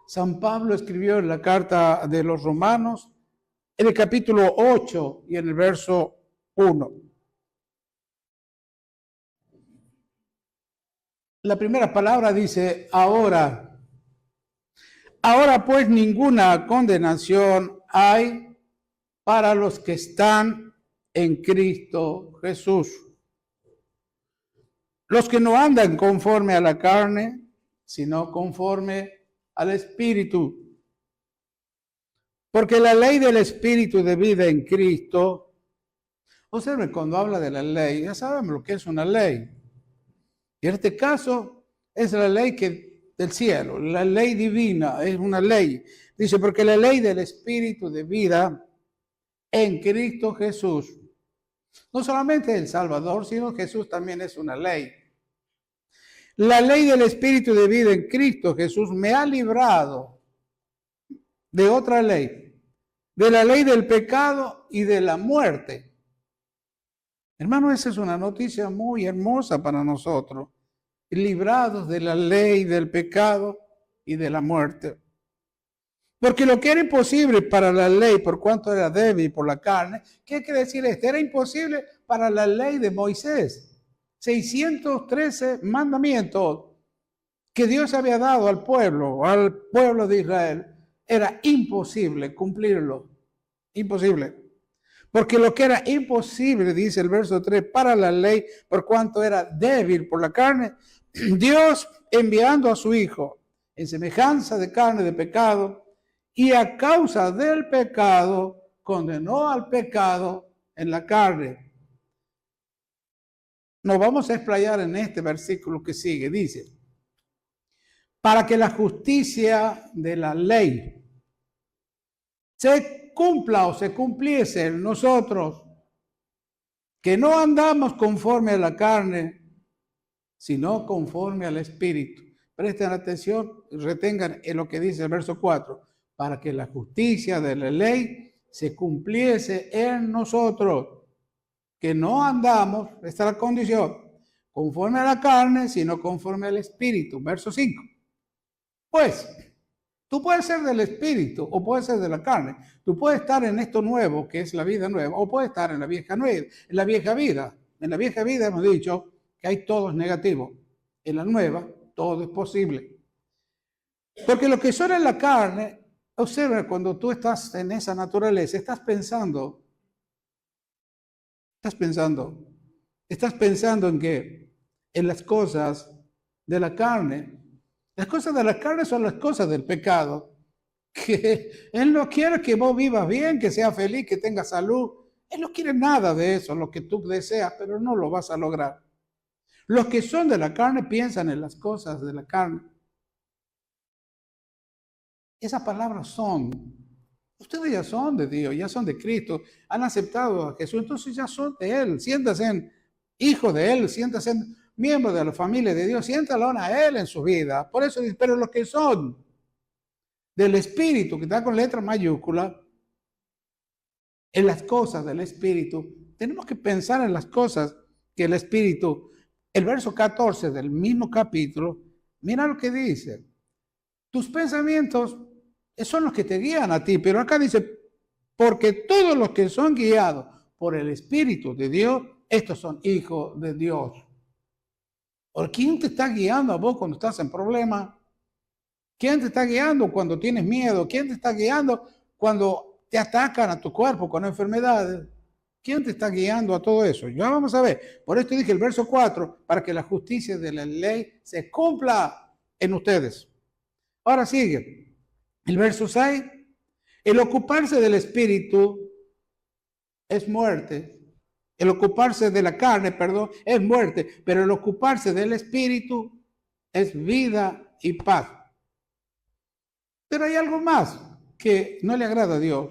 San Pablo escribió en la carta de los Romanos, en el capítulo 8 y en el verso 1. La primera palabra dice, ahora pues ninguna condenación hay para los que están en Cristo Jesús. Los que no andan conforme a la carne, sino conforme al Espíritu. Porque la ley del Espíritu de vida en Cristo, observen, cuando habla de la ley, ya sabemos lo que es una ley. Y en este caso es la ley del cielo, la ley divina, es una ley. Dice, porque la ley del Espíritu de vida en Cristo Jesús, no solamente el Salvador, sino Jesús también es una ley. La ley del Espíritu de vida en Cristo Jesús me ha librado de otra ley, de la ley del pecado y de la muerte. Hermano, esa es una noticia muy hermosa para nosotros. Librados de la ley del pecado y de la muerte. Porque lo que era imposible para la ley, por cuanto era débil por la carne, ¿qué quiere decir esto? Era imposible para la ley de Moisés. 613 mandamientos que Dios había dado al pueblo de Israel. Era imposible cumplirlo. Imposible. Porque lo que era imposible, dice el verso 3, para la ley, por cuanto era débil por la carne, Dios enviando a su Hijo en semejanza de carne de pecado, y a causa del pecado, condenó al pecado en la carne. Nos vamos a explayar en este versículo que sigue. Dice, para que la justicia de la ley se cumpla o se cumpliese en nosotros, que no andamos conforme a la carne, sino conforme al Espíritu. Presten atención, retengan en lo que dice el verso 4, para que la justicia de la ley se cumpliese en nosotros, que no andamos, esta es la condición, conforme a la carne, sino conforme al Espíritu. Verso 5. Pues, tú puedes ser del Espíritu o puedes ser de la carne. Tú puedes estar en esto nuevo, que es la vida nueva, o puedes estar en la vieja vida. En la vieja vida hemos dicho que hay todo es negativo. En la nueva, todo es posible. Porque lo que son en la carne, observa, cuando tú estás en esa naturaleza, estás pensando en que en las cosas de la carne. Las cosas de la carne son las cosas del pecado. Que Él no quiere que vos vivas bien, que seas feliz, que tengas salud. Él no quiere nada de eso, lo que tú deseas, pero no lo vas a lograr. Los que son de la carne piensan en las cosas de la carne. Esas palabras son. Ustedes ya son de Dios, ya son de Cristo, han aceptado a Jesús, entonces ya son de Él. Siéntanse en hijo de Él, siéntanse en miembro de la familia de Dios, siéntalo a Él en su vida. Por eso dice, pero los que son del Espíritu, que está con letra mayúscula, en las cosas del Espíritu, tenemos que pensar en las cosas que el Espíritu, el verso 14 del mismo capítulo, mira lo que dice. Tus pensamientos son los que te guían a ti, pero acá dice, porque todos los que son guiados por el Espíritu de Dios, estos son hijos de Dios. ¿Por quién te está guiando a vos cuando estás en problemas? ¿Quién te está guiando cuando tienes miedo? ¿Quién te está guiando cuando te atacan a tu cuerpo con enfermedades? ¿Quién te está guiando a todo eso? Ya vamos a ver. Por esto dije el verso 4, para que la justicia de la ley se cumpla en ustedes. Ahora sigue. El verso 6. El ocuparse del Espíritu es muerte. El ocuparse de la carne, perdón, es muerte. Pero el ocuparse del Espíritu es vida y paz. Pero hay algo más que no le agrada a Dios.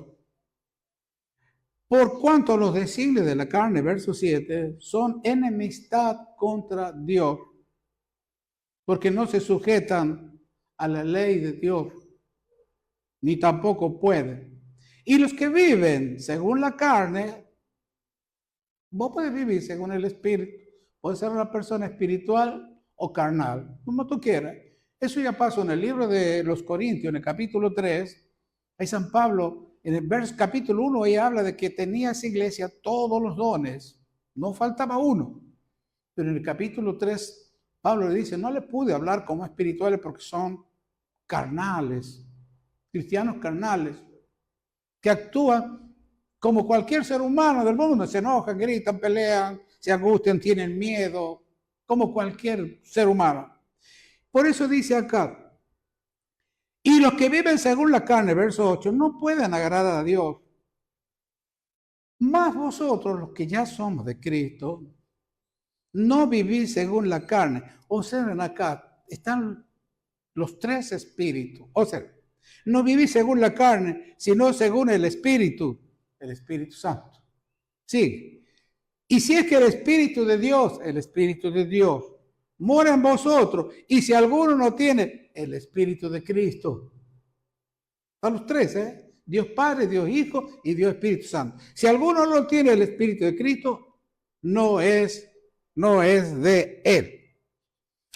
Por cuanto los designios de la carne, verso 7, son enemistad contra Dios, porque no se sujetan a la ley de Dios. ni tampoco pueden. Y los que viven según la carne, vos podés vivir según el Espíritu. Puedes ser una persona espiritual o carnal, como tú quieras. Eso ya pasó en el libro de los Corintios, en el capítulo 3. Ahí San Pablo, en el capítulo 1, ella habla de que tenía esa iglesia todos los dones. No faltaba uno. Pero en el capítulo 3, Pablo le dice, no le pude hablar como espirituales porque son carnales, cristianos carnales, que actúan como cualquier ser humano del mundo, se enojan, gritan, pelean, se angustian, tienen miedo, como cualquier ser humano. Por eso dice acá, y los que viven según la carne, verso 8, no pueden agradar a Dios. Más vosotros, los que ya somos de Cristo, no vivís según la carne. Observen acá, están los tres espíritus. Observen, no vivís según la carne, sino según el Espíritu Santo. Sí. Y si es que el Espíritu de Dios, mora en vosotros, y si alguno no tiene el Espíritu de Cristo. A los tres, Dios Padre, Dios Hijo y Dios Espíritu Santo. Si alguno no tiene el Espíritu de Cristo, no es de él.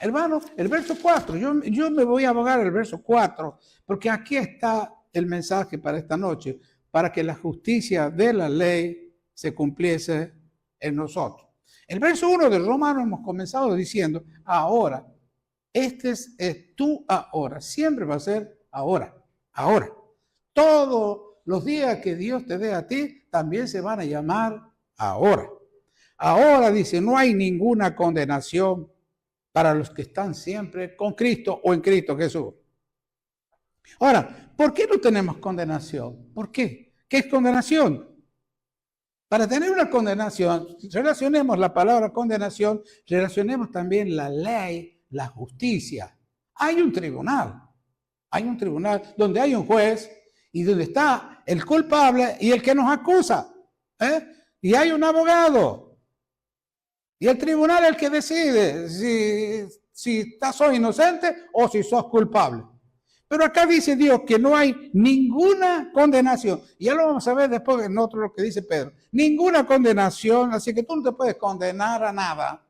Hermano, el verso 4, yo me voy a abogar el verso 4, porque aquí está el mensaje para esta noche, para que la justicia de la ley se cumpliese en nosotros. El verso 1 de Romanos hemos comenzado diciendo, ahora, este es tu ahora, siempre va a ser ahora. Todos los días que Dios te dé a ti, también se van a llamar ahora. Ahora dice, no hay ninguna condenación para los que están siempre con Cristo o en Cristo Jesús. Ahora, ¿por qué no tenemos condenación? ¿Por qué? ¿Qué es condenación? Para tener una condenación, relacionemos la palabra condenación, relacionemos también la ley, la justicia. Hay un tribunal donde hay un juez y donde está el culpable y el que nos acusa. Y hay un abogado. Y el tribunal es el que decide si sos inocente o si sos culpable. Pero acá dice Dios que no hay ninguna condenación. Y ya lo vamos a ver después en otro lo que dice Pedro. Ninguna condenación, así que tú no te puedes condenar a nada.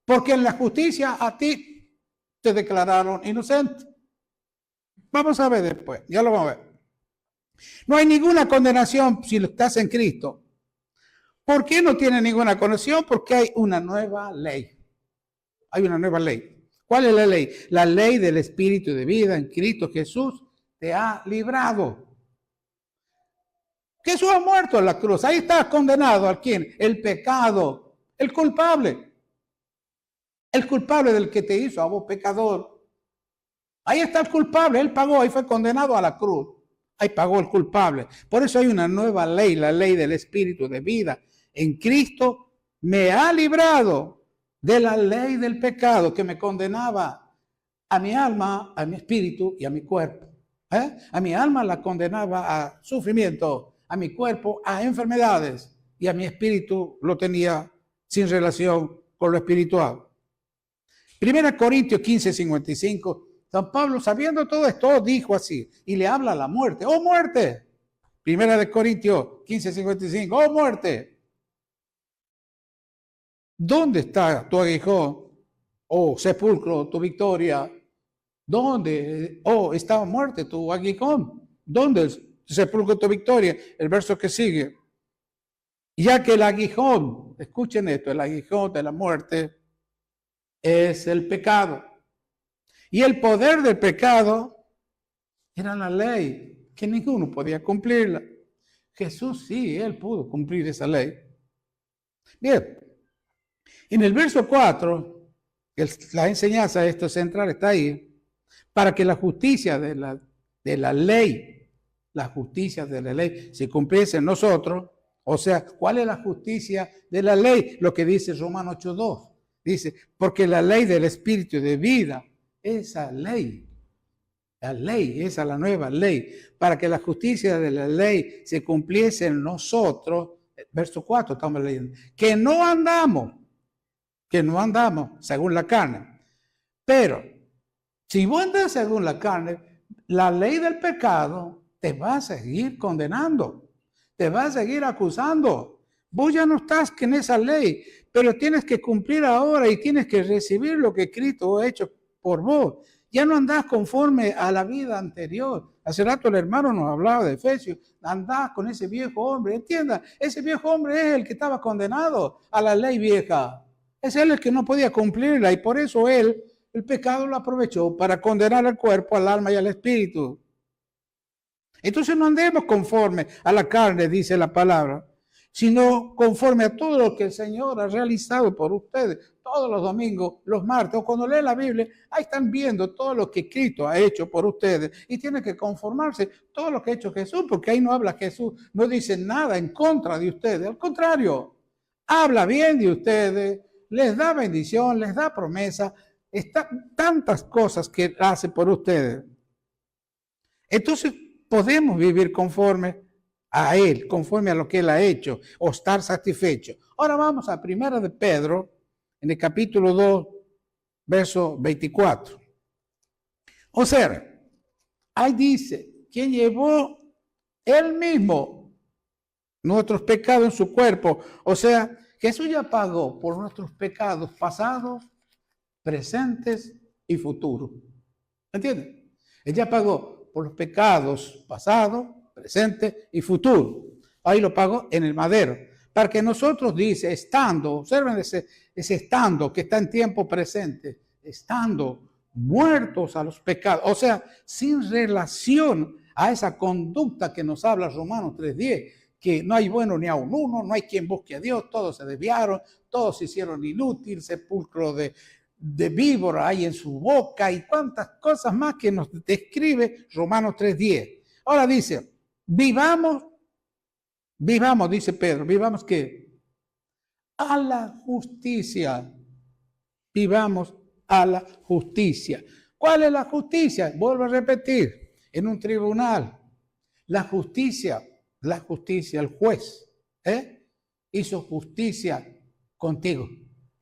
Porque en la justicia a ti te declararon inocente. Vamos a ver después, ya lo vamos a ver. No hay ninguna condenación si estás en Cristo. ¿Por qué no tiene ninguna condenación? Porque hay una nueva ley. Hay una nueva ley. ¿Cuál es la ley? La ley del Espíritu de vida en Cristo Jesús te ha librado. Jesús ha muerto en la cruz. Ahí está condenado. ¿A quién? El pecado. El culpable. El culpable del que te hizo a vos pecador. Ahí está el culpable. Él pagó y fue condenado a la cruz. Ahí pagó el culpable. Por eso hay una nueva ley, la ley del Espíritu de vida. En Cristo me ha librado de la ley del pecado que me condenaba a mi alma, a mi espíritu y a mi cuerpo. A mi alma la condenaba a sufrimiento, a mi cuerpo a enfermedades y a mi espíritu lo tenía sin relación con lo espiritual. 1 Corintios 15:55, San Pablo, sabiendo todo esto, dijo así, y le habla a la muerte. ¡Oh, muerte! 1 Corintios 15:55, ¡oh, muerte! ¿Dónde está tu aguijón? Oh, sepulcro, tu victoria. ¿Dónde? Oh, está muerte tu aguijón. ¿Dónde sepulcro tu victoria? El verso que sigue. Ya que el aguijón, escuchen esto, el aguijón de la muerte es el pecado. Y el poder del pecado era la ley, que ninguno podía cumplirla. Jesús sí, él pudo cumplir esa ley. Bien. En el verso 4, la enseñanza de esto central está ahí, para que la justicia de la ley, la justicia de la ley se cumpliese en nosotros. O sea, ¿cuál es la justicia de la ley? Lo que dice Romanos 8:2. Dice, porque la ley del Espíritu de vida, esa ley, esa es la nueva ley, para que la justicia de la ley se cumpliese en nosotros. Verso 4 estamos leyendo, que no andamos según la carne. Pero, si vos andas según la carne, la ley del pecado te va a seguir condenando, te va a seguir acusando. Vos ya no estás en esa ley, pero tienes que cumplir ahora y tienes que recibir lo que Cristo ha hecho por vos. Ya no andás conforme a la vida anterior. Hace rato el hermano nos hablaba de Efesios. Andás con ese viejo hombre. Entienda, ese viejo hombre es el que estaba condenado a la ley vieja. Es él el que no podía cumplirla y por eso él, el pecado lo aprovechó para condenar al cuerpo, al alma y al espíritu. Entonces no andemos conforme a la carne, dice la palabra, sino conforme a todo lo que el Señor ha realizado por ustedes todos los domingos, los martes, o cuando leen la Biblia, ahí están viendo todo lo que Cristo ha hecho por ustedes y tienen que conformarse todo lo que ha hecho Jesús, porque ahí no habla Jesús, no dice nada en contra de ustedes, al contrario, habla bien de ustedes, les da bendición, les da promesa, tantas cosas que hace por ustedes. Entonces podemos vivir conforme a Él, conforme a lo que Él ha hecho, o estar satisfecho. Ahora vamos a 1 de Pedro, en el capítulo 2, verso 24. O sea, ahí dice que llevó Él mismo nuestros pecados en su cuerpo. O sea, Jesús ya pagó por nuestros pecados pasados, presentes y futuros. ¿Entiendes? Él ya pagó por los pecados pasados, presentes y futuros. Ahí lo pagó en el madero. Para que nosotros, dice, estando, observen ese estando que está en tiempo presente, estando muertos a los pecados, o sea, sin relación a esa conducta que nos habla Romanos 3:10, que no hay bueno ni aun uno, no hay quien busque a Dios, todos se desviaron, todos se hicieron inútil, sepulcro de víbora hay en su boca y cuántas cosas más que nos describe Romanos 3:10. Ahora dice, vivamos, dice Pedro, vivamos ¿qué? A la justicia. Vivamos a la justicia. ¿Cuál es la justicia? Vuelvo a repetir, en un tribunal, la justicia, el juez, hizo justicia contigo.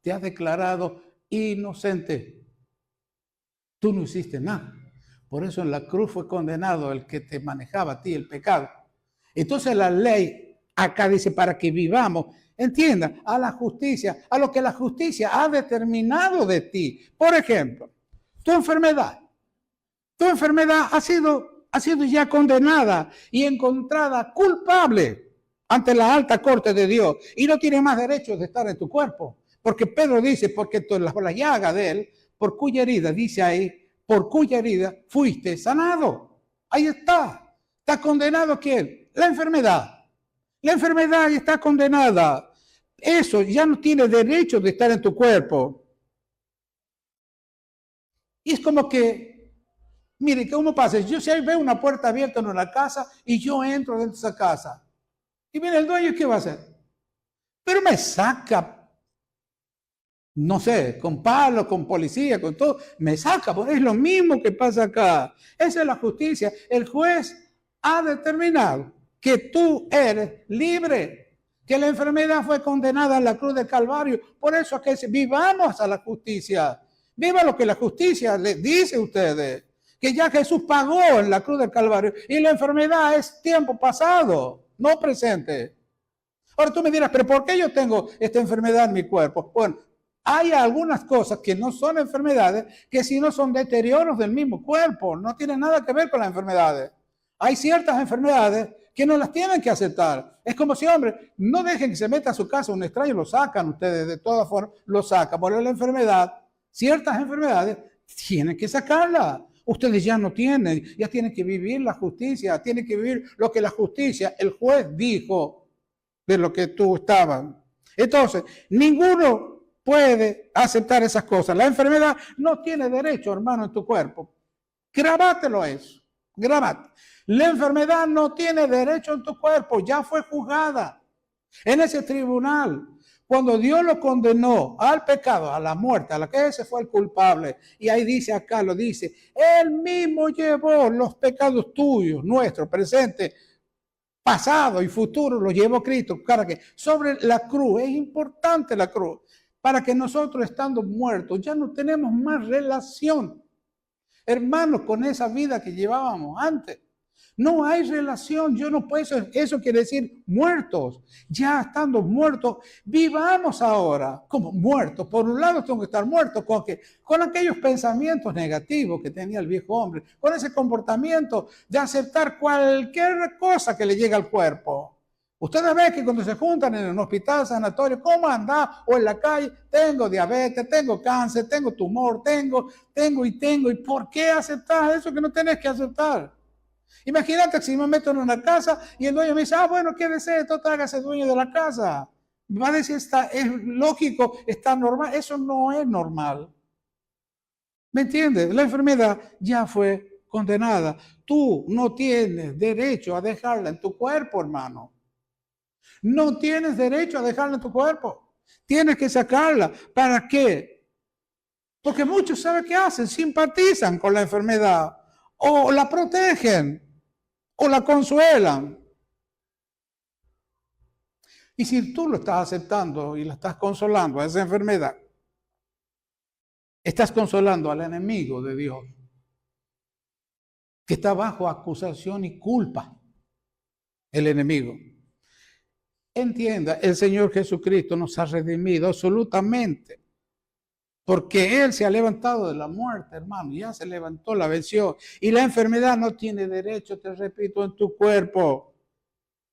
Te has declarado inocente. Tú no hiciste nada. Por eso en la cruz fue condenado el que te manejaba a ti el pecado. Entonces la ley acá dice para que vivamos, entienda, a la justicia, a lo que la justicia ha determinado de ti. Por ejemplo, tu enfermedad ha sido ya condenada y encontrada culpable ante la alta corte de Dios y no tiene más derecho de estar en tu cuerpo. Porque Pedro dice, porque por la llaga de él, por cuya herida, dice ahí, por cuya herida fuiste sanado. Ahí está. ¿Está condenado quién? La enfermedad. La enfermedad está condenada. Eso ya no tiene derecho de estar en tu cuerpo. Y es como que, mire, ¿cómo pasa? Yo si veo una puerta abierta en una casa y yo entro dentro de esa casa. Y viene el dueño, ¿qué va a hacer? Pero me saca, no sé, con palo, con policía, con todo, me saca, porque es lo mismo que pasa acá. Esa es la justicia. El juez ha determinado que tú eres libre, que la enfermedad fue condenada en la cruz del Calvario. Por eso es que vivamos a la justicia. Viva lo que la justicia les dice a ustedes, que ya Jesús pagó en la cruz del Calvario y la enfermedad es tiempo pasado, no presente. Ahora tú me dirás, pero ¿por qué yo tengo esta enfermedad en mi cuerpo? Bueno, hay algunas cosas que no son enfermedades, que si no son deterioros del mismo cuerpo, no tienen nada que ver con las enfermedades. Hay ciertas enfermedades que no las tienen que aceptar. Es como si, hombre, no dejen que se meta a su casa un extraño, lo sacan ustedes, de todas formas, lo sacan. Por la enfermedad, ciertas enfermedades tienen que sacarlas. Ustedes ya no tienen, ya tienen que vivir la justicia, tienen que vivir lo que la justicia, el juez dijo de lo que tú estabas. Entonces, ninguno puede aceptar esas cosas. La enfermedad no tiene derecho, hermano, en tu cuerpo. Grabátelo eso, grabate. La enfermedad no tiene derecho en tu cuerpo, ya fue juzgada en ese tribunal. Cuando Dios lo condenó al pecado, a la muerte, a la que ese fue el culpable, y ahí dice acá, lo dice, Él mismo llevó los pecados tuyos, nuestros, presentes, pasado y futuro, los llevó Cristo. Para que sobre la cruz, es importante la cruz, para que nosotros estando muertos ya no tenemos más relación. hermanos, con esa vida que llevábamos antes. No hay relación, yo no puedo, eso quiere decir muertos. Ya estando muertos, vivamos ahora como muertos. Por un lado tengo que estar muerto con aquellos pensamientos negativos que tenía el viejo hombre, con ese comportamiento de aceptar cualquier cosa que le llegue al cuerpo. Ustedes ven que cuando se juntan en un hospital, sanatorio, ¿cómo anda? O en la calle, tengo diabetes, tengo cáncer, tengo tumor, tengo. ¿Y por qué aceptar eso que no tenés que aceptar? Imagínate que si me meto en una casa y el dueño me dice, bueno, quédese, total, hágase dueño de la casa. Me va a decir, es lógico, está normal. Eso no es normal. ¿Me entiendes? La enfermedad ya fue condenada. Tú no tienes derecho a dejarla en tu cuerpo, hermano. No tienes derecho a dejarla en tu cuerpo. Tienes que sacarla. ¿Para qué? Porque muchos, ¿saben qué hacen? Simpatizan con la enfermedad o la protegen o la consuelan. Y si tú lo estás aceptando y la estás consolando a esa enfermedad, estás consolando al enemigo de Dios, que está bajo acusación y culpa, el enemigo. Entienda, el Señor Jesucristo nos ha redimido absolutamente, porque Él se ha levantado de la muerte, hermano, ya se levantó, la venció, y la enfermedad no tiene derecho, te repito, en tu cuerpo.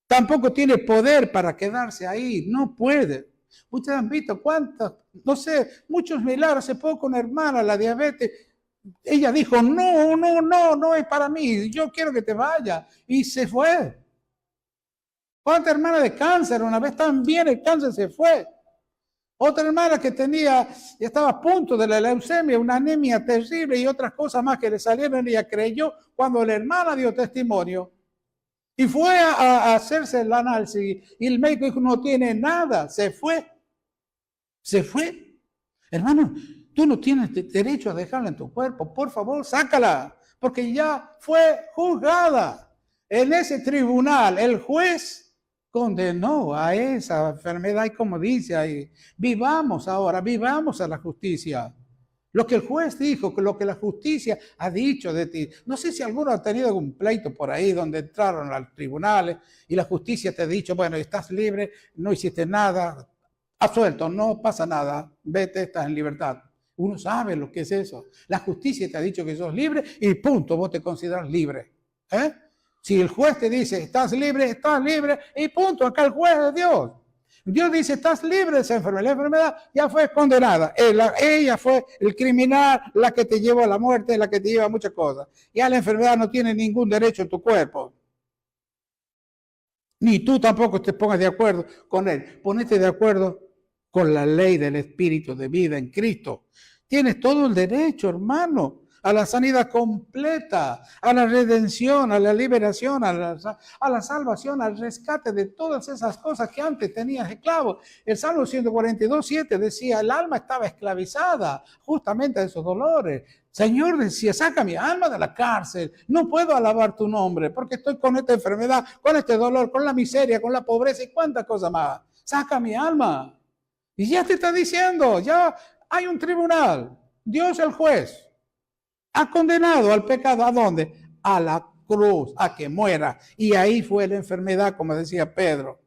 Tampoco tiene poder para quedarse ahí, no puede. Ustedes han visto cuántas, no sé, muchos milagros. Hace poco una hermana, la diabetes, ella dijo, no es para mí, yo quiero que te vayas, y se fue. Otra hermana de cáncer, una vez también el cáncer se fue. Otra hermana que estaba a punto de la leucemia, una anemia terrible y otras cosas más que le salieron, ella creyó cuando la hermana dio testimonio. Y fue a hacerse el análisis y el médico dijo, no tiene nada, se fue. Se fue. Hermano, tú no tienes derecho a dejarla en tu cuerpo, por favor, sácala, porque ya fue juzgada. En ese tribunal, el juez condenó a esa enfermedad y como dice ahí, vivamos ahora, vivamos a la justicia. Lo que el juez dijo, lo que la justicia ha dicho de ti. No sé si alguno ha tenido algún pleito por ahí donde entraron a los tribunales y la justicia te ha dicho, bueno, estás libre, no hiciste nada, absuelto, no pasa nada, vete, estás en libertad. Uno sabe lo que es eso. La justicia te ha dicho que sos libre y punto, vos te consideras libre. Si el juez te dice, estás libre y punto, acá el juez es Dios. Dios dice, estás libre de esa enfermedad. La enfermedad ya fue condenada. Ella fue el criminal, la que te llevó a la muerte, la que te lleva a muchas cosas. Ya la enfermedad no tiene ningún derecho en tu cuerpo. Ni tú tampoco te pongas de acuerdo con él. Ponete de acuerdo con la ley del Espíritu de vida en Cristo. Tienes todo el derecho, hermano, a la sanidad completa, a la redención, a la liberación, a la salvación, al rescate de todas esas cosas que antes tenías esclavos. El Salmo 142:7 decía, el alma estaba esclavizada justamente a esos dolores. Señor decía, saca mi alma de la cárcel, no puedo alabar tu nombre porque estoy con esta enfermedad, con este dolor, con la miseria, con la pobreza y cuántas cosas más. Saca mi alma. Y ya te está diciendo, ya hay un tribunal, Dios el juez. Ha condenado al pecado, ¿a dónde? A la cruz, a que muera. Y ahí fue la enfermedad, como decía Pedro.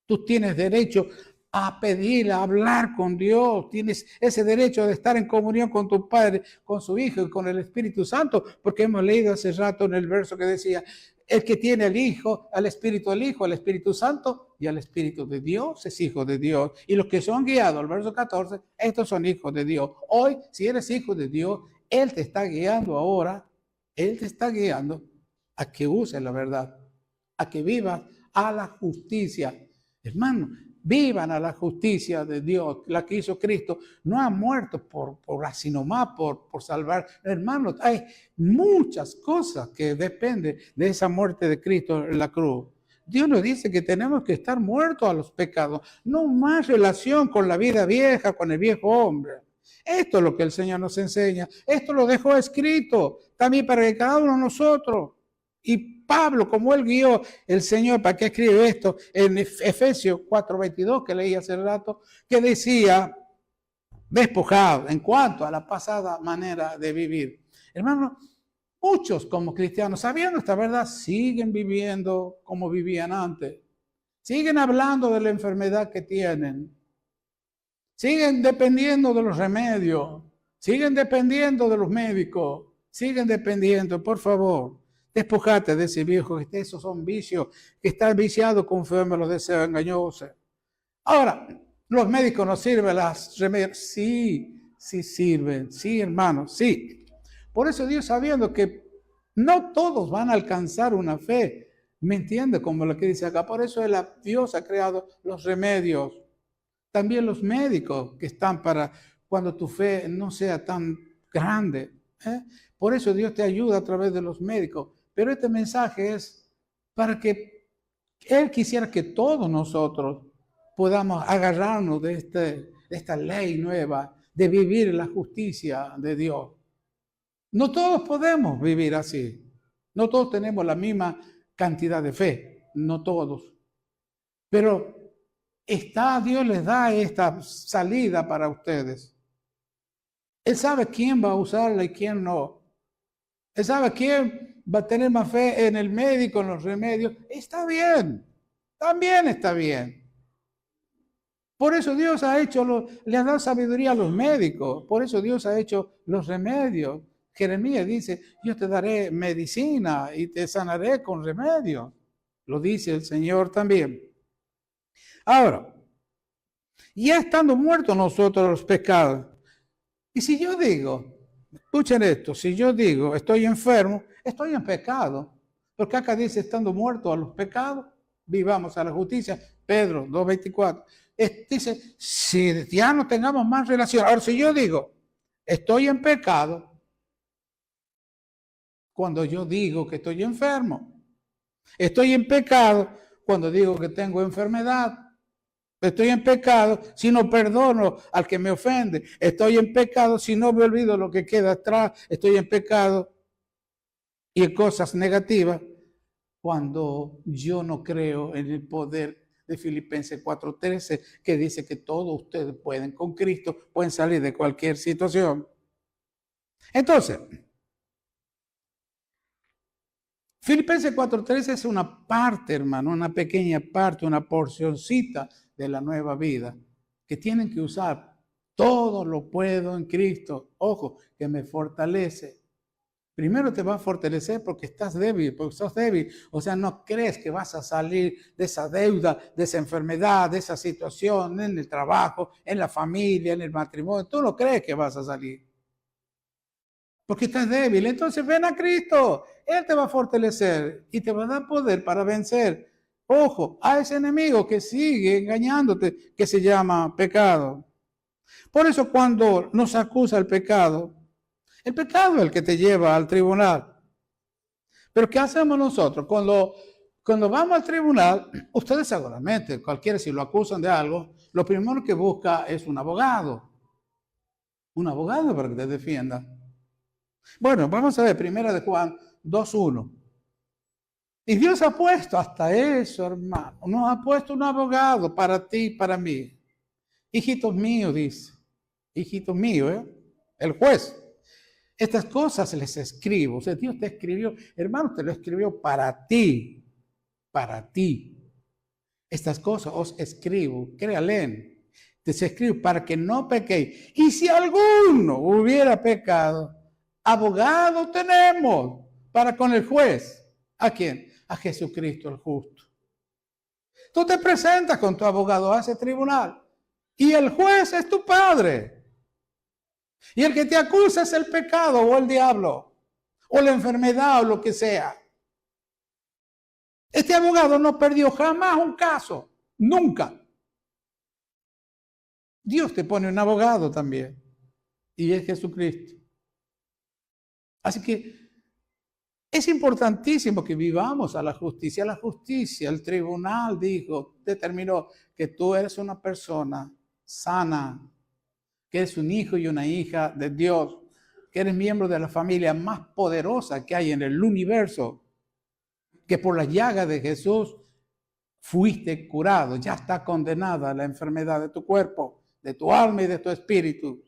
Tú tienes derecho a pedir, a hablar con Dios. Tienes ese derecho de estar en comunión con tu Padre, con su Hijo y con el Espíritu Santo, porque hemos leído hace rato en el verso que decía, el que tiene el Hijo, al Espíritu del Hijo, al Espíritu Santo y al Espíritu de Dios es hijo de Dios. Y los que son guiados, el verso 14, estos son hijos de Dios. Hoy, si eres hijo de Dios, Él te está guiando ahora, Él te está guiando a que uses la verdad, a que vivas a la justicia. Hermano, vivan a la justicia de Dios, la que hizo Cristo. No ha muerto por así nomás, por salvar. Hermanos, hay muchas cosas que dependen de esa muerte de Cristo en la cruz. Dios nos dice que tenemos que estar muertos a los pecados, no más relación con la vida vieja, con el viejo hombre. Esto es lo que el Señor nos enseña. Esto lo dejó escrito también para que cada uno de nosotros. Y Pablo, como él guió el Señor, ¿para qué escribe esto? En Efesios 4:22, que leí hace rato, que decía, despojado en cuanto a la pasada manera de vivir. Hermano, muchos como cristianos, sabiendo esta verdad, siguen viviendo como vivían antes. Siguen hablando de la enfermedad que tienen. Siguen dependiendo de los remedios. Siguen dependiendo de los médicos. Siguen dependiendo, por favor. Despojate de ese viejo, que esos son vicios, que están viciados conforme a los deseos engañosos. Ahora, ¿los médicos no sirven las remedios? Sí, sí sirven. Sí, hermano, sí. Por eso Dios, sabiendo que no todos van a alcanzar una fe, ¿me entiende? Como lo que dice acá. Por eso Dios ha creado los remedios. También los médicos que están para cuando tu fe no sea tan grande. Por eso Dios te ayuda a través de los médicos. Pero este mensaje es para que Él quisiera que todos nosotros podamos agarrarnos de esta ley nueva de vivir la justicia de Dios. No todos podemos vivir así. No todos tenemos la misma cantidad de fe. No todos. Pero Dios les da esta salida para ustedes. Él sabe quién va a usarla y quién no. Él sabe quién va a tener más fe en el médico, en los remedios. Está bien. También está bien. Por eso Dios le ha dado sabiduría a los médicos. Por eso Dios ha hecho los remedios. Jeremías dice, yo te daré medicina y te sanaré con remedios. Lo dice el Señor también. Ahora, ya estando muertos nosotros los pecados, y si yo digo, escuchen esto, si yo digo estoy enfermo, estoy en pecado, porque acá dice estando muertos a los pecados, vivamos a la justicia, Pedro 2:24, dice, si ya no tengamos más relación, ahora si yo digo estoy en pecado, cuando yo digo que estoy enfermo, estoy en pecado cuando digo que tengo enfermedad, estoy en pecado si no perdono al que me ofende. Estoy en pecado si no me olvido lo que queda atrás. Estoy en pecado y en cosas negativas cuando yo no creo en el poder de Filipenses 4:13, que dice que todos ustedes pueden, con Cristo, pueden salir de cualquier situación. Entonces, Filipenses 4:13 es una parte, hermano, una pequeña parte, una porcioncita de la nueva vida, que tienen que usar. Todo lo puedo en Cristo, ojo, que me fortalece. Primero te va a fortalecer porque estás débil, porque sos débil. O sea, no crees que vas a salir de esa deuda, de esa enfermedad, de esa situación, en el trabajo, en la familia, en el matrimonio. Tú no crees que vas a salir. Porque estás débil. Entonces ven a Cristo. Él te va a fortalecer y te va a dar poder para vencer. Ojo, a ese enemigo que sigue engañándote, que se llama pecado. Por eso cuando nos acusa el pecado es el que te lleva al tribunal. Pero ¿qué hacemos nosotros? Cuando vamos al tribunal, ustedes seguramente, cualquiera si lo acusan de algo, lo primero que busca es un abogado. Un abogado para que te defienda. Bueno, vamos a ver, primera de Juan 2:1. Y Dios ha puesto hasta eso, hermano. Nos ha puesto un abogado para ti y para mí. Hijitos míos, dice. Hijitos míos, el juez. Estas cosas les escribo. O sea, Dios te escribió, hermano, te lo escribió para ti. Para ti. Estas cosas os escribo, créanle. Te escribo para que no pequéis. Y si alguno hubiera pecado, abogado tenemos para con el juez. ¿A quién? A Jesucristo el justo. Tú te presentas con tu abogado a ese tribunal y el juez es tu padre. Y el que te acusa es el pecado o el diablo o la enfermedad o lo que sea. Este abogado no perdió jamás un caso, nunca. Dios te pone un abogado también y es Jesucristo. Así que es importantísimo que vivamos a la justicia. La justicia, el tribunal determinó que tú eres una persona sana, que eres un hijo y una hija de Dios, que eres miembro de la familia más poderosa que hay en el universo, que por la llaga de Jesús fuiste curado, ya está condenada la enfermedad de tu cuerpo, de tu alma y de tu espíritu.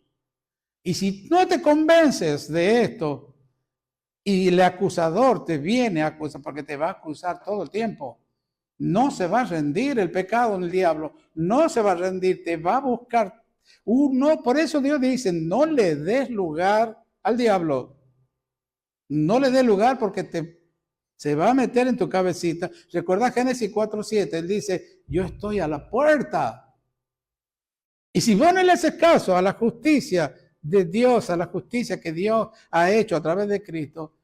Y si no te convences de esto, Y el acusador te viene a acusar porque te va a acusar todo el tiempo. No se va a rendir el pecado en el diablo. No se va a rendir, te va a buscar. Por eso Dios dice, no le des lugar al diablo. No le des lugar porque se va a meter en tu cabecita. Recuerda Génesis 4:7, él dice, yo estoy a la puerta. Y si vos no le haces caso a la justicia de Dios, a la justicia que Dios ha hecho a través de Cristo,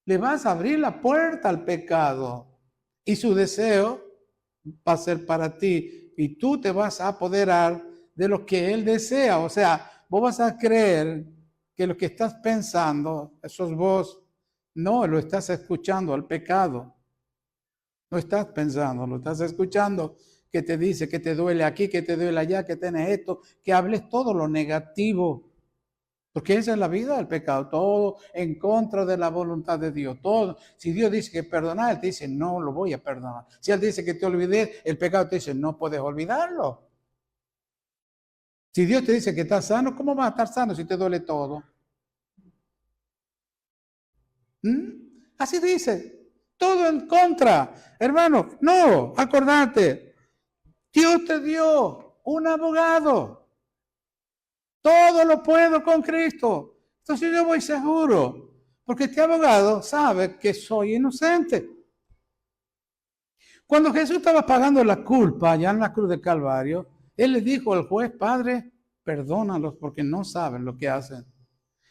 le vas a abrir la puerta al pecado. Y su deseo va a ser para ti. Y tú te vas a apoderar de lo que él desea. O sea, vos vas a creer que lo que estás pensando, sos vos. No, lo estás escuchando al pecado. No estás pensando, lo estás escuchando, que te dice que te duele aquí, que te duele allá, que tienes esto, que hables todo lo negativo. Porque esa es la vida del pecado, todo en contra de la voluntad de Dios. Todo. Si Dios dice que perdonar, Él te dice, no lo voy a perdonar. Si Él dice que te olvides, el pecado te dice, no puedes olvidarlo. Si Dios te dice que estás sano, ¿cómo vas a estar sano si te duele todo? Así dice, todo en contra. Hermano, no, acordate, Dios te dio un abogado. Todo lo puedo con Cristo. Entonces yo voy seguro, porque este abogado sabe que soy inocente. Cuando Jesús estaba pagando la culpa allá en la cruz de Calvario, Él le dijo al juez, Padre, perdónalos porque no saben lo que hacen.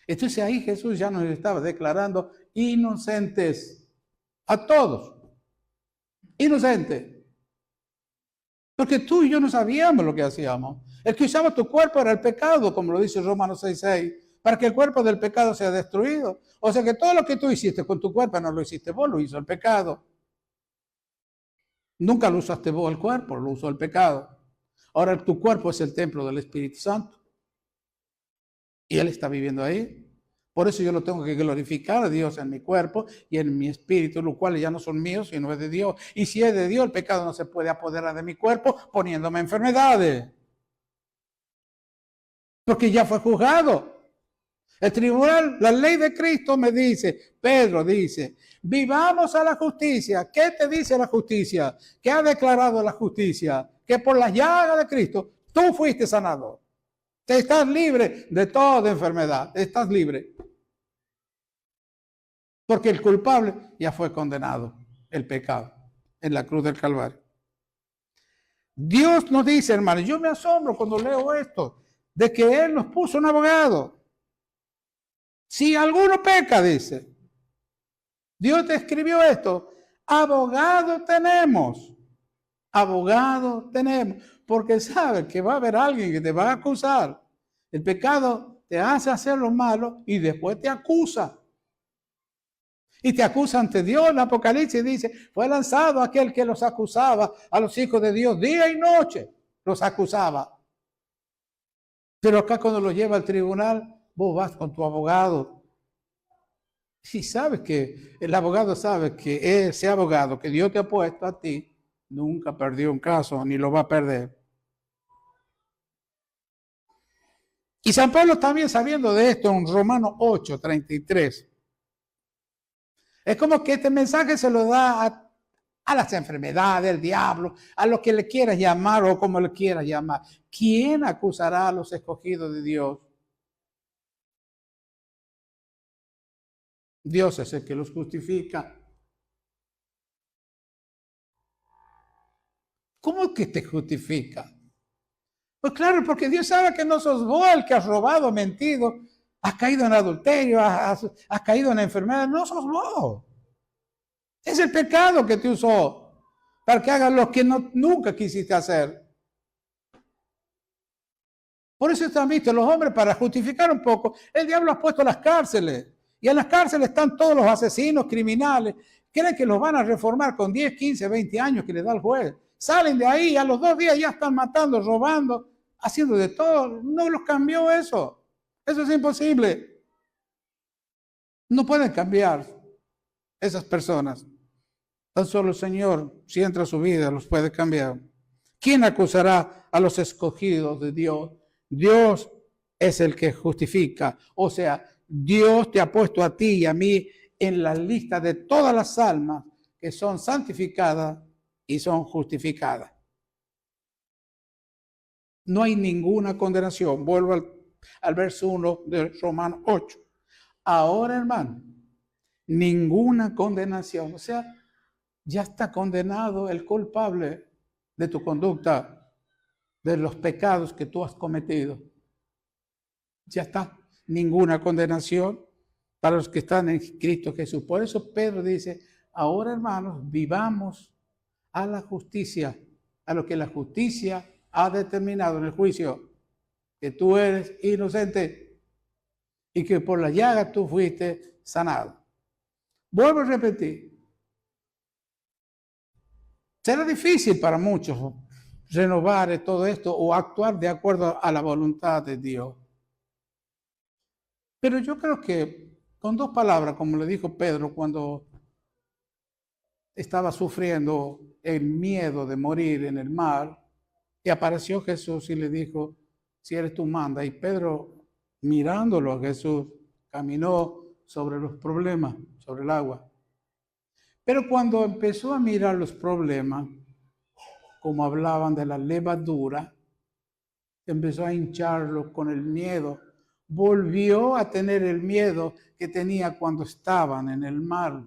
Entonces ahí Jesús ya nos estaba declarando inocentes a todos. Inocentes. Porque tú y yo no sabíamos lo que hacíamos. El que usaba tu cuerpo era el pecado, como lo dice Romanos 6:6, para que el cuerpo del pecado sea destruido. O sea que todo lo que tú hiciste con tu cuerpo no lo hiciste vos, lo hizo el pecado. Nunca lo usaste vos el cuerpo, lo usó el pecado. Ahora tu cuerpo es el templo del Espíritu Santo. Y Él está viviendo ahí. Por eso yo lo tengo que glorificar a Dios en mi cuerpo y en mi espíritu, los cuales ya no son míos, sino es de Dios. Y si es de Dios, el pecado no se puede apoderar de mi cuerpo poniéndome enfermedades. Porque ya fue juzgado. El tribunal, la ley de Cristo me dice, Pedro dice, vivamos a la justicia. ¿Qué te dice la justicia? ¿Qué ha declarado la justicia? Que por las llagas de Cristo tú fuiste sanado. Estás libre de toda enfermedad. Estás libre. Porque el culpable ya fue condenado, el pecado, en la cruz del Calvario. Dios nos dice, hermano, yo me asombro cuando leo esto, de que Él nos puso un abogado. Si alguno peca, dice, Dios te escribió esto, abogado tenemos, porque sabe que va a haber alguien que te va a acusar. El pecado te hace hacer lo malo y después te acusa. Y te acusa ante Dios. El Apocalipsis dice, fue lanzado aquel que los acusaba a los hijos de Dios, día y noche los acusaba. Pero acá cuando lo lleva al tribunal, vos vas con tu abogado. Y sabes que el abogado sabe que ese abogado que Dios te ha puesto a ti, nunca perdió un caso, ni lo va a perder. Y San Pablo también sabiendo de esto en Romanos 8:33. Es como que este mensaje se lo da a las enfermedades, al diablo, a lo que le quieras llamar o como le quieras llamar. ¿Quién acusará a los escogidos de Dios? Dios es el que los justifica. ¿Cómo que te justifica? Pues claro, porque Dios sabe que no sos vos el que has robado, mentido, has caído en adulterio, has caído en enfermedad, no sos vos. Es el pecado que te usó para que hagas lo que nunca quisiste hacer. Por eso están vistos los hombres, para justificar un poco, el diablo ha puesto las cárceles. Y en las cárceles están todos los asesinos, criminales. Creen que los van a reformar con 10, 15, 20 años que le da el juez. Salen de ahí, a los 2 días ya están matando, robando, haciendo de todo. No los cambió eso. Eso es imposible. No pueden cambiar esas personas. Tan solo el Señor, si entra a su vida, los puede cambiar. ¿Quién acusará a los escogidos de Dios? Dios es el que justifica. O sea, Dios te ha puesto a ti y a mí en la lista de todas las almas que son santificadas y son justificadas. No hay ninguna condenación. Vuelvo al verso 1 de Romanos 8. Ahora, hermano, ninguna condenación. O sea, ya está condenado el culpable de tu conducta, de los pecados que tú has cometido. Ya está. Ninguna condenación para los que están en Cristo Jesús. Por eso Pedro dice, ahora, hermanos, vivamos a la justicia, a lo que la justicia ha determinado en el juicio, que tú eres inocente y que por la llaga tú fuiste sanado. Vuelvo a repetir. Será difícil para muchos renovar todo esto o actuar de acuerdo a la voluntad de Dios. Pero yo creo que con dos palabras, como le dijo Pedro cuando estaba sufriendo el miedo de morir en el mar, y apareció Jesús y le dijo, si eres tú, manda. Y Pedro, mirándolo a Jesús, caminó sobre los problemas, sobre el agua. Pero cuando empezó a mirar los problemas, como hablaban de la levadura, empezó a hincharlo con el miedo. Volvió a tener el miedo que tenía cuando estaban en el mar.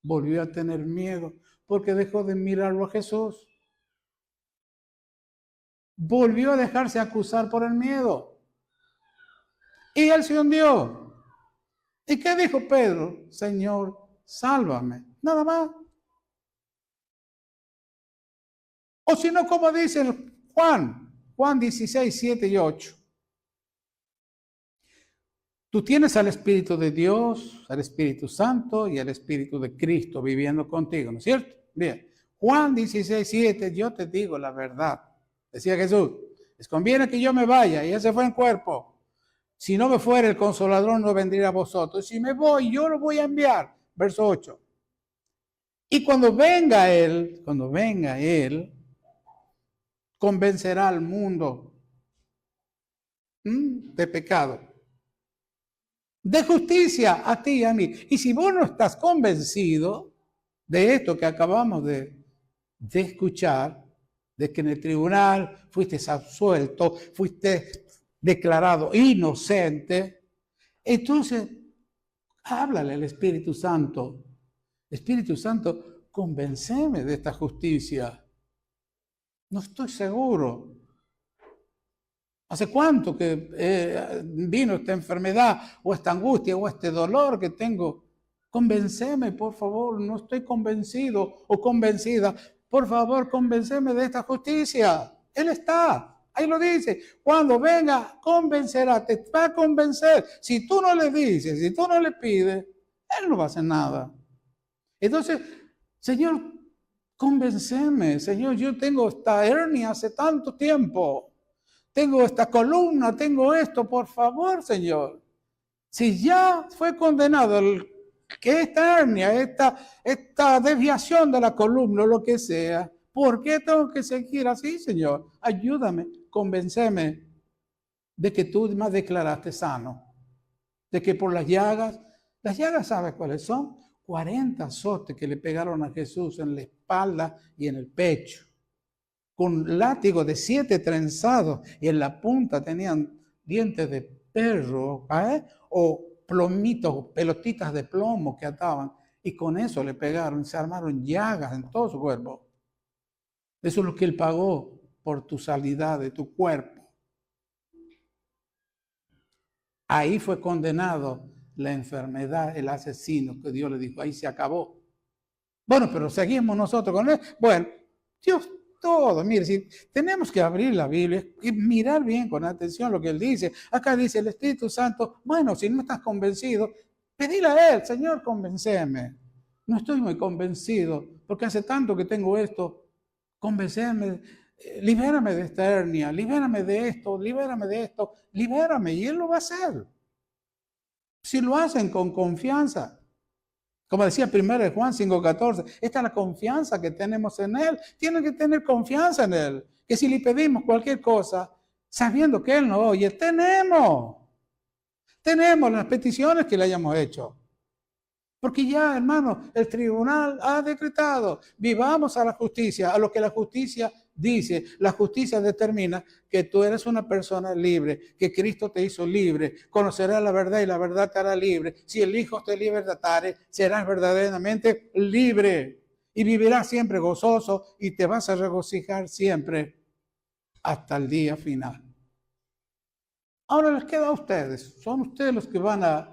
Volvió a tener miedo porque dejó de mirarlo a Jesús. Volvió a dejarse acusar por el miedo. Y él se hundió. ¿Y qué dijo Pedro? Señor, sálvame. Nada más. O si no, como dice Juan 16, 7 y 8. Tú tienes al Espíritu de Dios, al Espíritu Santo y al Espíritu de Cristo viviendo contigo, ¿no es cierto? Bien. Juan 16, 7, yo te digo la verdad. Decía Jesús, les conviene que yo me vaya, y él se fue en cuerpo. Si no me fuera, el Consolador no vendría a vosotros. Si me voy, yo lo voy a enviar. Verso 8. Y cuando venga Él, convencerá al mundo de pecado, de justicia a ti y a mí. Y si vos no estás convencido de esto que acabamos de escuchar, de que en el tribunal fuiste absuelto, fuiste declarado inocente, entonces háblale al Espíritu Santo. Espíritu Santo, convénceme de esta justicia. No estoy seguro. ¿Hace cuánto que vino esta enfermedad o esta angustia o este dolor que tengo? Convénceme, por favor, no estoy convencido o convencida. Por favor, convénceme de esta justicia. Él está, ahí lo dice. Cuando venga, convencerá, te va a convencer. Si tú no le dices, si tú no le pides, Él no va a hacer nada. Entonces, Señor, convénceme. Señor, yo tengo esta hernia hace tanto tiempo. Tengo esta columna, tengo esto, por favor, Señor. Si ya fue condenado que esta hernia, esta desviación de la columna, lo que sea, ¿por qué tengo que seguir así, Señor? Ayúdame, convénceme de que tú me declaraste sano, de que por las llagas, ¿sabes cuáles son? 40 azotes que le pegaron a Jesús en la espalda y en el pecho, con látigo de 7 trenzados, y en la punta tenían dientes de perro, o plomitos, pelotitas de plomo que ataban, y con eso le pegaron, se armaron llagas en todo su cuerpo. Eso es lo que Él pagó por tu sanidad de tu cuerpo. Ahí fue condenado la enfermedad, el asesino, que Dios le dijo, ahí se acabó. Bueno, pero seguimos nosotros con él. Bueno, Dios todo, mire, si tenemos que abrir la Biblia y mirar bien con atención lo que Él dice. Acá dice el Espíritu Santo, bueno, si no estás convencido, pedile a Él, Señor, convénceme. No estoy muy convencido, porque hace tanto que tengo esto. Convénceme, libérame de esta hernia, libérame de esto, libérame, y Él lo va a hacer. Si lo hacen con confianza. Como decía 1 Juan 5:14, esta es la confianza que tenemos en Él. Tienen que tener confianza en Él. Que si le pedimos cualquier cosa, sabiendo que Él nos oye, tenemos las peticiones que le hayamos hecho. Porque ya, hermano, el tribunal ha decretado, vivamos a la justicia, a lo que la justicia dice. La justicia determina que tú eres una persona libre, que Cristo te hizo libre, conocerás la verdad y la verdad te hará libre. Si el Hijo te libertare, serás verdaderamente libre y vivirás siempre gozoso y te vas a regocijar siempre hasta el día final. Ahora les queda a ustedes, son ustedes los que van a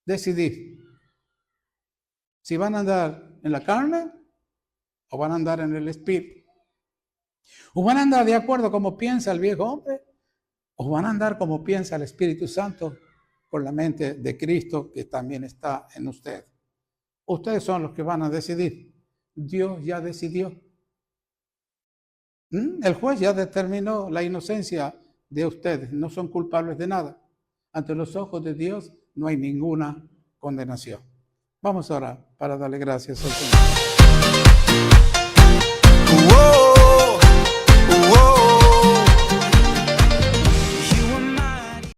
decidir si van a andar en la carne o van a andar en el espíritu. O van a andar de acuerdo como piensa el viejo hombre o van a andar como piensa el Espíritu Santo con la mente de Cristo que también está en usted. Ustedes son los que van a decidir. Dios ya decidió. El juez ya determinó la inocencia de ustedes. No son culpables de nada. Ante los ojos de Dios no hay ninguna condenación. Vamos a orar para darle gracias al Señor.